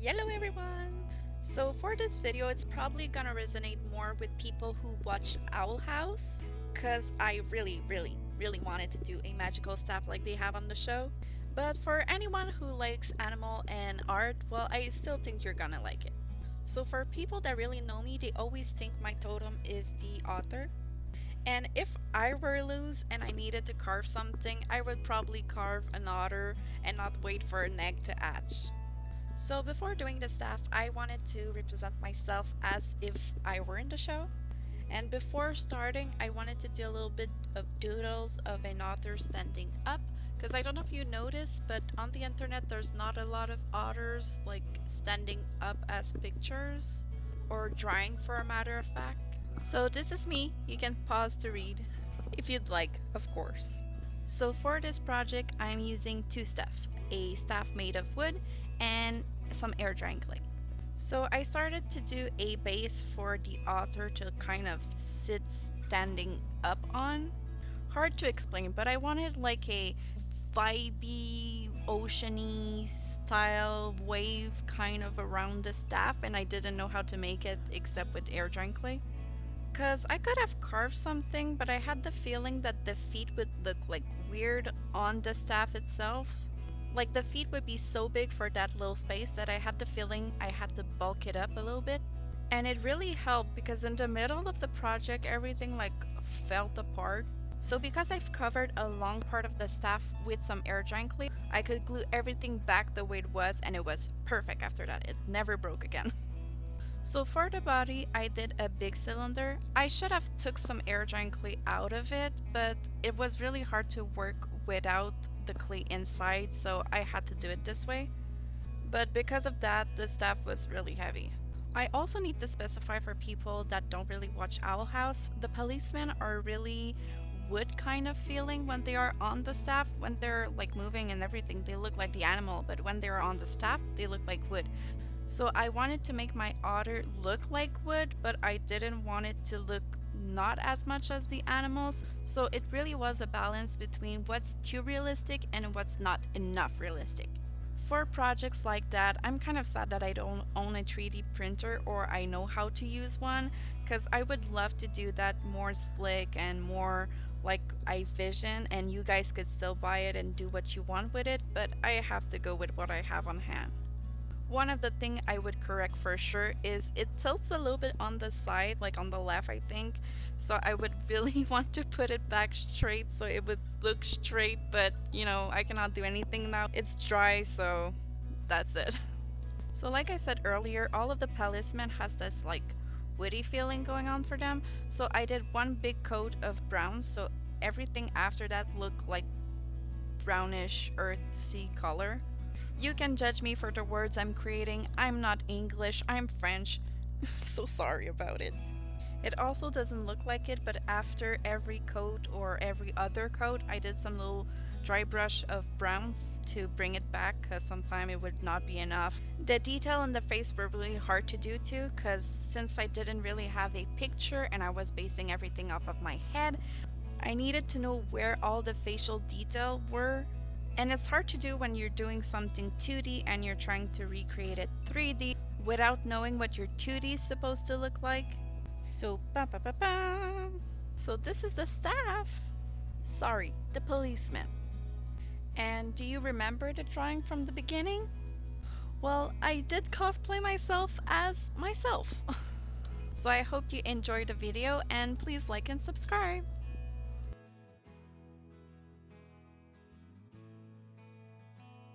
Hello everyone! So for this video, it's probably gonna resonate more with people who watch Owl House, cause I really wanted to do a magical staff like they have on the show. But for anyone who likes animal and art, well, I still think you're gonna like it. So for people that really know me, they always think my totem is the otter. And if I were loose and I needed to carve something, I would probably carve an otter and not wait for an egg to hatch. So before doing the staff, I wanted to represent myself as if I were in the show. And before starting, I wanted to do a little bit of doodles of an otter standing up, because I don't know if you noticed, but on the internet there's not a lot of otters like standing up as pictures, or drawing for a matter of fact. So this is me, you can pause to read, if you'd like, of course. So for this project, I'm using two staff, a staff made of wood and some air drying clay. So I started to do a base for the otter to kind of sit standing up on. Hard to explain, but I wanted like a vibey, oceany style wave kind of around the staff, and I didn't know how to make it except with air drying clay. Cause I could have carved something, but I had the feeling that the feet would look like weird on the staff itself. Like the feet would be so big for that little space that I had the feeling I had to bulk it up a little bit. And it really helped because in the middle of the project everything like fell apart. So because I've covered a long part of the staff with some air drying clay, I could glue everything back the way it was, and it was perfect after that. It never broke again. So for the body, I did a big cylinder. I should have took some air drying clay out of it, but it was really hard to work without the clay inside, so I had to do it this way. But because of that, the staff was really heavy. I also need to specify for people that don't really watch Owl House, the policemen are really wood kind of feeling when they are on the staff. When they're like moving and everything, they look like the animal, but when they're on the staff, they look like wood. So I wanted to make my otter look like wood, but I didn't want it to look not as much as the animals. So it really was a balance between what's too realistic and what's not enough realistic. For projects like that, I'm kind of sad that I don't own a 3D printer or I know how to use one, because I would love to do that more slick and more like I vision, and you guys could still buy it and do what you want with it, but I have to go with what I have on hand. One of the thing I would correct for sure is it tilts a little bit on the side, like on the left I think. So I would really want to put it back straight so it would look straight, but you know, I cannot do anything now. It's dry, so that's it. So like I said earlier, all of the Palisman has this like woody feeling going on for them. So I did one big coat of brown, so everything after that looked like brownish earthy color. You can judge me for the words I'm creating. I'm not English, I'm French. So sorry about it. It also doesn't look like it, but after every coat or every other coat, I did some little dry brush of browns to bring it back, because sometimes it would not be enough. The detail in the face were really hard to do too, because since I didn't really have a picture and I was basing everything off of my head, I needed to know where all the facial detail were. And it's hard to do when you're doing something 2D and you're trying to recreate it 3D without knowing what your 2D is supposed to look like. So, So this is the staff. Sorry, the policeman. And do you remember the drawing from the beginning? Well, I did cosplay myself as myself. So I hope you enjoyed the video, and please like and subscribe.